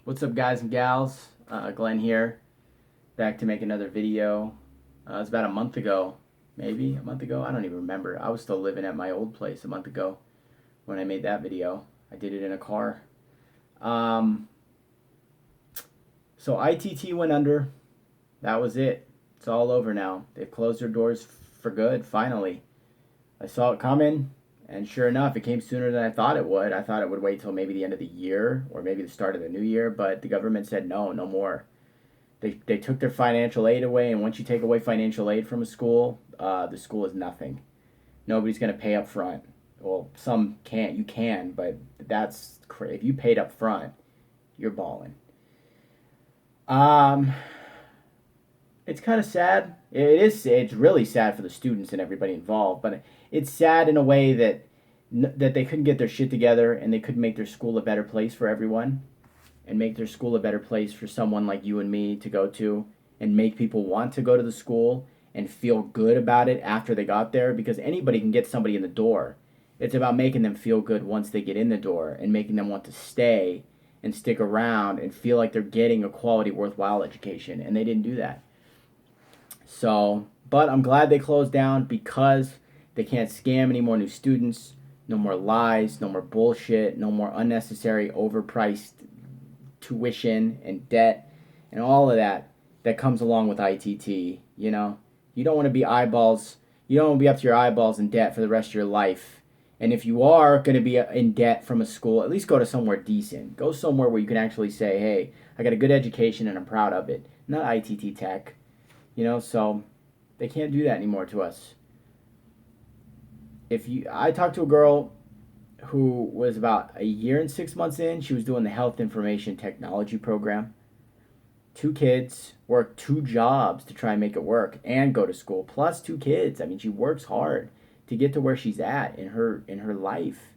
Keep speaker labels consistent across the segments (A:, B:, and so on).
A: What's up, guys and gals? Glenn here, back to make another video. It was about a month ago, maybe a month ago. I don't even remember. I was still living at my old place a month ago when I made that video. I did it in a car. Um, so ITT went under. That was it. It's all over now. They've closed their doors for good, finally. I saw it coming, and sure enough, it came sooner than I thought it would. I thought it would wait till maybe the end of the year or maybe the start of the new year, but the government said no, no more. They took their financial aid away, and once you take away financial aid from a school, the school is nothing. Nobody's going to pay up front. Well, some can't. You can, but that's crazy. If you paid up front, you're balling. Um, it's kind of sad. It is. It's really sad for the students and everybody involved. But it's sad in a way that they couldn't get their shit together and they couldn't make their school a better place for everyone, and make their school a better place for someone like you and me to go to, and make people want to go to the school and feel good about it after they got there, because anybody can get somebody in the door. It's about making them feel good once they get in the door and making them want to stay and stick around and feel like they're getting a quality, worthwhile education, and they didn't do that. So, but I'm glad they closed down because they can't scam any more new students, no more lies, no more bullshit, no more unnecessary overpriced tuition and debt and all of that comes along with ITT. You don't want to be eyeballs. You don't want to be up to your eyeballs in debt for the rest of your life. And if you are going to be in debt from a school, at least go to somewhere decent. Go somewhere where you can actually say, "Hey, I got a good education and I'm proud of it." Not ITT Tech. So they can't do that anymore to us. I talked to a girl who was about a year and 6 months in. She was doing the health information technology program. Two kids, worked two jobs to try and make it work and go to school, plus two kids. I mean, she works hard to get to where she's at in her life,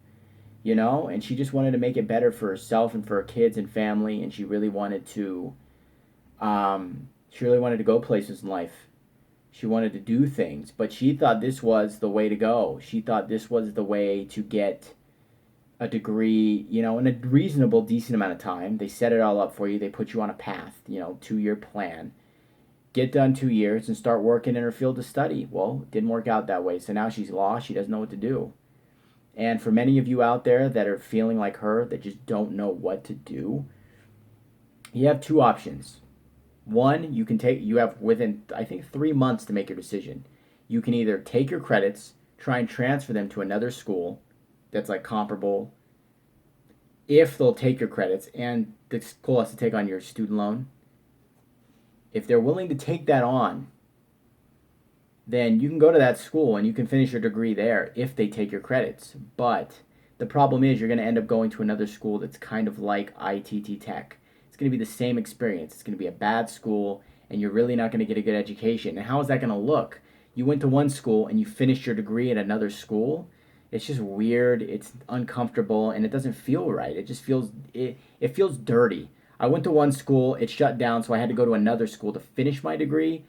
A: and she just wanted to make it better for herself and for her kids and family, and she really wanted to go places in life. She wanted to do things, but she thought this was the way to go. She thought this was the way to get a degree, in a reasonable, decent amount of time. They set it all up for you. They put you on a path, 2-year plan. Get done 2 years and start working in her field of study. Well, it didn't work out that way. So now she's lost. She doesn't know what to do. And for many of you out there that are feeling like her, that just don't know what to do, you have two options. One, you have within, I think, 3 months to make your decision. You can either take your credits, try and transfer them to another school that's like comparable, if they'll take your credits, and the school has to take on your student loan. If they're willing to take that on, then you can go to that school and you can finish your degree there if they take your credits. But the problem is you're going to end up going to another school that's kind of like ITT Tech. It's going to be the same experience. It's going to be a bad school, and you're really not going to get a good education. And how is that going to look? You went to one school and you finished your degree at another school. It's just weird. It's uncomfortable, and it doesn't feel right. It feels dirty. I went to one school, it shut down, so I had to go to another school to finish my degree.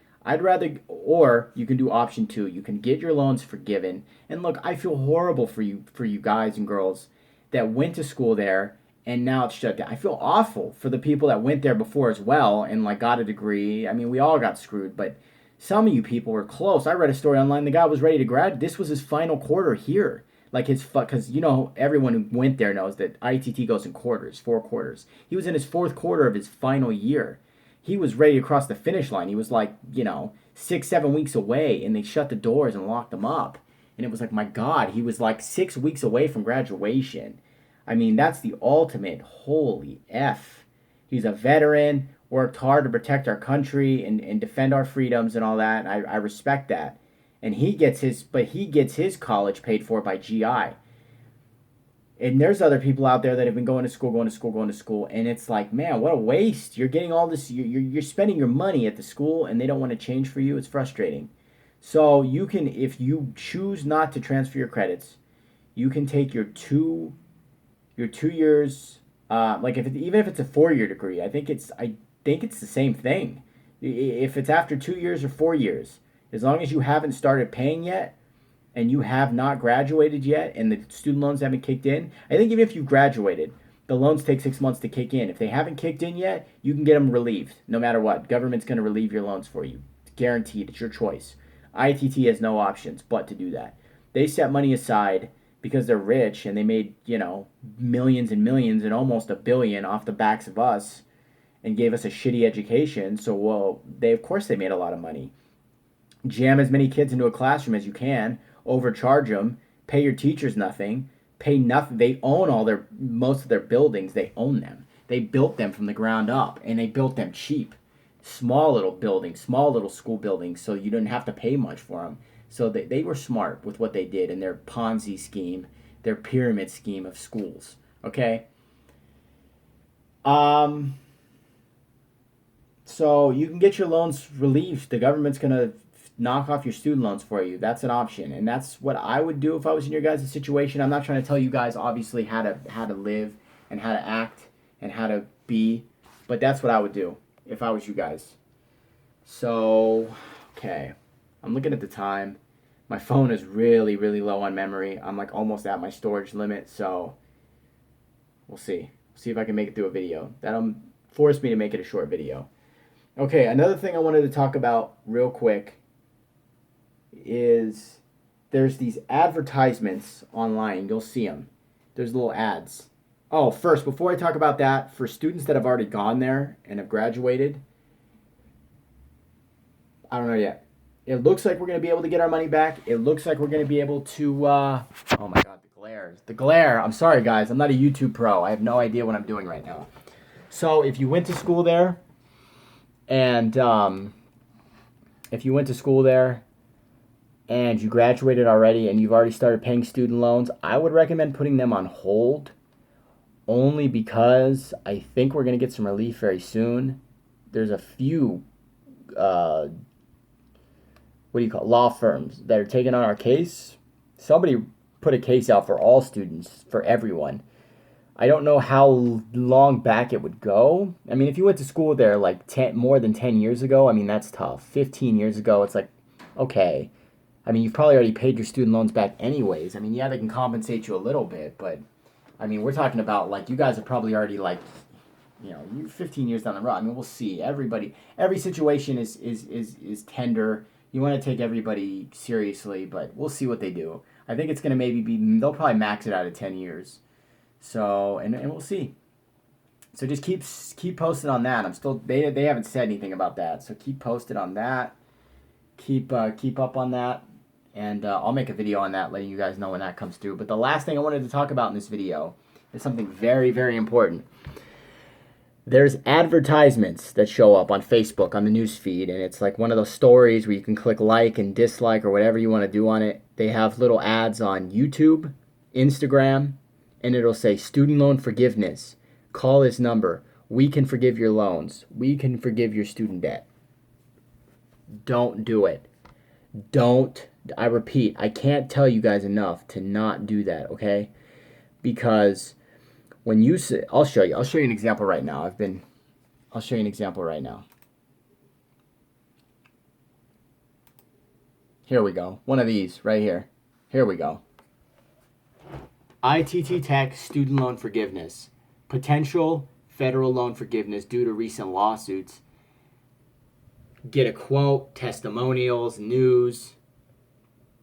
A: Or you can do option two. You can get your loans forgiven. And look, I feel horrible for you guys and girls that went to school there and now it's shut down. I feel awful for the people that went there before as well and like got a degree. I mean, we all got screwed, but some of you people were close. I read a story online. The guy was ready to grad. This was his final quarter here. Like because everyone who went there knows that ITT goes in quarters, 4 quarters. He was in his fourth quarter of his final year. He was ready to cross the finish line. He was like 6-7 weeks away, and they shut the doors and locked him up. And it was like, my God, he was like 6 weeks away from graduation. I mean, that's the ultimate holy F. He's a veteran, worked hard to protect our country and defend our freedoms and all that. And I respect that. And he gets his college paid for by GI. And there's other people out there that have been going to school, and it's like, man, what a waste. You're getting all this, you're spending your money at the school, and they don't want to change for you. It's frustrating. So you can, if you choose not to transfer your credits, you can take your 2 years, even if it's a 4-year degree. I think it's the same thing. If it's after 2 years or 4 years, as long as you haven't started paying yet, and you have not graduated yet, and the student loans haven't kicked in, I think even if you graduated, The loans take 6 months to kick in. If they haven't kicked in yet, you can get them relieved no matter what. Government's going to relieve your loans for you. It's guaranteed. It's your choice. ITT has no options but to do that. They set money aside because they're rich and they made, millions and millions and almost a billion off the backs of us and gave us a shitty education. So, well, of course they made a lot of money. Jam as many kids into a classroom as you can, overcharge them, pay your teachers nothing, pay nothing. They own most of their buildings. They own them. They built them from the ground up, and they built them cheap. Small little buildings, small little school buildings, so you didn't have to pay much for them. So they were smart with what they did in their Ponzi scheme, their pyramid scheme of schools. Okay? So you can get your loans relieved. The government's going to knock off your student loans for you. That's an option, and that's what I would do if I was in your guys' situation. I'm not trying to tell you guys obviously how to live and how to act and how to be, but that's what I would do if I was you guys. So, okay, I'm looking at the time. My phone is really, really low on memory. I'm like almost at my storage limit, so we'll see. See if I can make it through a video. That'll force me to make it a short video. Okay, another thing I wanted to talk about real quick is there's these advertisements online. You'll see them. There's little ads. Oh, first, before I talk about that, for students that have already gone there and have graduated, I don't know yet. It looks like we're going to be able to get our money back. It looks like we're going to be able to, oh my God, the glare. The glare. I'm sorry, guys. I'm not a YouTube pro. I have no idea what I'm doing right now. So if you went to school there, and and you graduated already and you've already started paying student loans, I would recommend putting them on hold, only because I think we're going to get some relief very soon. There's a few, law firms that are taking on our case. Somebody put a case out for all students, for everyone. I don't know how long back it would go. I mean, if you went to school there like more than 10 years ago, I mean, that's tough. 15 years ago, it's like, okay. I mean, you've probably already paid your student loans back anyways. I mean, yeah, they can compensate you a little bit, but, I mean, we're talking about, like, you guys are probably already, like, you're 15 years down the road. I mean, we'll see. Every situation is tender. You want to take everybody seriously, but we'll see what they do. I think it's going to they'll probably max it out at 10 years. So, and we'll see. So just keep posted on that. They haven't said anything about that. So keep posted on that. Keep up on that. And I'll make a video on that, letting you guys know when that comes through. But the last thing I wanted to talk about in this video is something very, very important. There's advertisements that show up on Facebook on the news feed, and it's like one of those stories where you can click like and dislike or whatever you want to do on it. They have little ads on YouTube, Instagram, and it'll say student loan forgiveness. Call this number. We can forgive your loans. We can forgive your student debt. Don't do it. I repeat, I can't tell you guys enough to not do that, okay? Because when you say, I'll show you an example right now. I'll show you an example right now. Here we go. One of these right here. Here we go. ITT Tech student loan forgiveness. Potential federal loan forgiveness due to recent lawsuits. Get a quote, testimonials, news.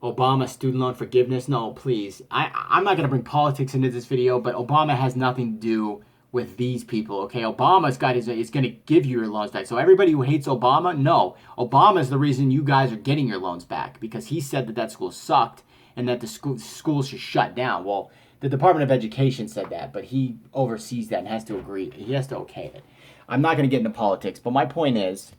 A: Obama student loan forgiveness. No, please. I'm not going to bring politics into this video, but Obama has nothing to do with these people, okay? Obama's got is going to give you your loans back. So everybody who hates Obama, no. Obama's the reason you guys are getting your loans back, because he said that school sucked and that the schools should shut down. Well, the Department of Education said that, but he oversees that and has to agree. He has to okay it. I'm not going to get into politics, but my point is,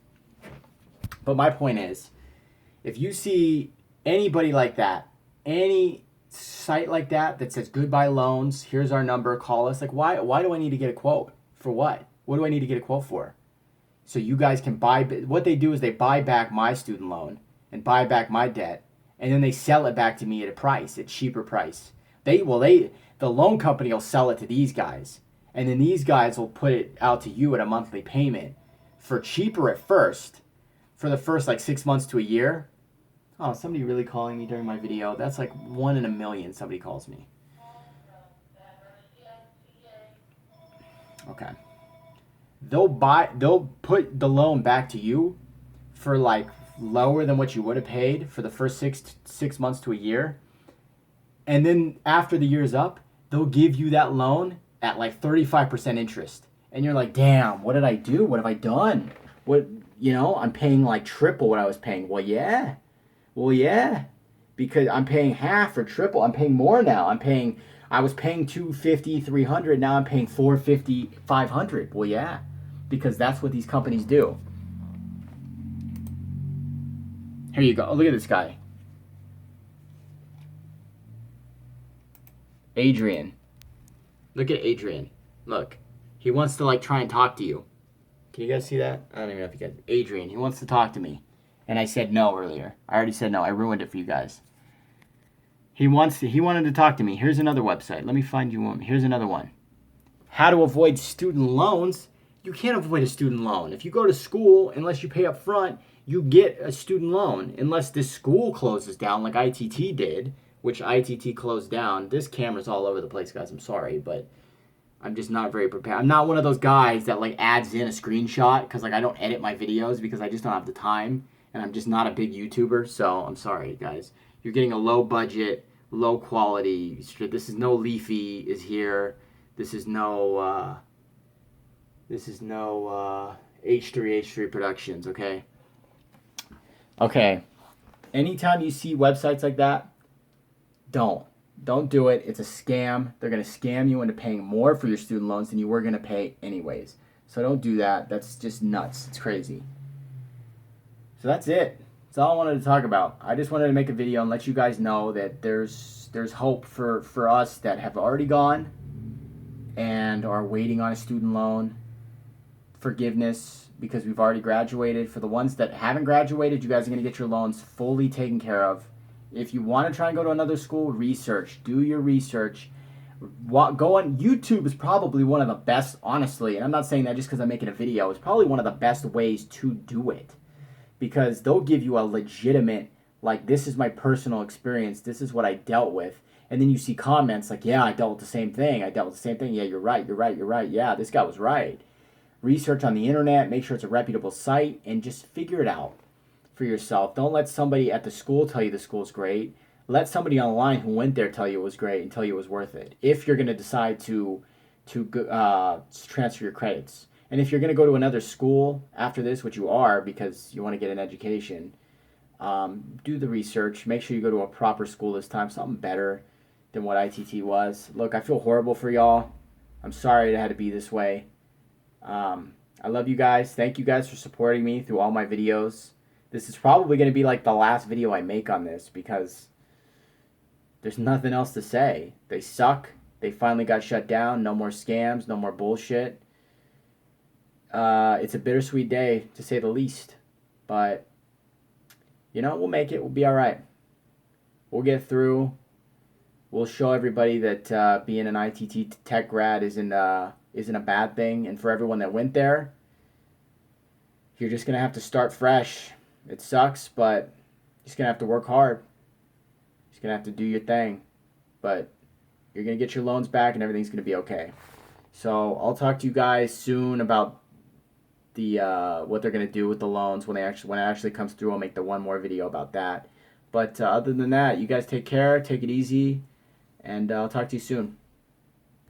A: if you see anybody like that, any site like that says goodbye loans, here's our number, call us, like why do I need to get a quote? For what? What do I need to get a quote for? So you guys can what they do is they buy back my student loan and buy back my debt, and then they sell it back to me at a cheaper price. The loan company will sell it to these guys, and then these guys will put it out to you at a monthly payment for cheaper at first, for the first like 6 months to a year. Oh, somebody really calling me during my video. That's like 1 in a million somebody calls me. Okay. They'll put the loan back to you for like lower than what you would have paid for the first 6 months to a year. And then after the year's up, they'll give you that loan at like 35% interest. And you're like, damn, what did I do? What have I done? What, I'm paying like triple what I was paying. Well, yeah. Well, yeah. Because I'm paying half or triple. I'm paying more now. I was paying 250, 300. Now I'm paying 450, 500. Well, yeah. Because that's what these companies do. Here you go. Oh, look at this guy. Adrian. Look at Adrian. Look. He wants to like try and talk to you. Can you guys see that? I don't even know if you guys. Adrian, he wants to talk to me. And I said no earlier. I already said no. I ruined it for you guys. He wanted to talk to me. Here's another website. Let me find you one. Here's another one. How to avoid student loans. You can't avoid a student loan. If you go to school, unless you pay up front, you get a student loan. Unless this school closes down like ITT did, which ITT closed down. This camera's all over the place, guys. I'm sorry, but I'm just not very prepared. I'm not one of those guys that like adds in a screenshot because like I don't edit my videos because I just don't have the time, and I'm just not a big YouTuber. So I'm sorry, guys. You're getting a low budget, low quality. This is no Leafy is here. This is no H3 Productions. Okay. Okay. Anytime you see websites like that, don't do it. It's a scam. They're going to scam you into paying more for your student loans than you were going to pay anyways. So don't do that. That's just nuts. It's crazy. So that's it. That's all I wanted to talk about. I just wanted to make a video and let you guys know that there's hope for us that have already gone and are waiting on a student loan forgiveness because we've already graduated. For the ones that haven't graduated, you guys are going to get your loans fully taken care of. If you want to try and go to another school, research. Do your research. Go on. YouTube is probably one of the best, honestly, and I'm not saying that just because I'm making a video. It's probably one of the best ways to do it because they'll give you a legitimate, like, this is my personal experience. This is what I dealt with. And then you see comments like, yeah, I dealt with the same thing. Yeah, you're right. Yeah, this guy was right. Research on the internet. Make sure it's a reputable site and just figure it out for yourself. Don't let somebody at the school tell you the school's great. Let somebody online who went there tell you it was great and tell you it was worth it. If you're going to decide to transfer your credits. And if you're going to go to another school after this, which you are because you want to get an education, do the research. Make sure you go to a proper school this time, something better than what ITT was. Look, I feel horrible for y'all. I'm sorry it had to be this way. I love you guys. Thank you guys for supporting me through all my videos. This is probably going to be like the last video I make on this because there's nothing else to say. They suck. They finally got shut down. No more scams. No more bullshit. It's a bittersweet day, to say the least. But, we'll make it. We'll be all right. We'll get through. We'll show everybody that being an ITT tech grad isn't a bad thing. And for everyone that went there, you're just going to have to start fresh. It sucks, but you're just going to have to work hard. You're just going to have to do your thing. But you're going to get your loans back and everything's going to be okay. So I'll talk to you guys soon about the what they're going to do with the loans when it actually comes through. I'll make the one more video about that. But other than that, you guys take care. Take it easy. And I'll talk to you soon.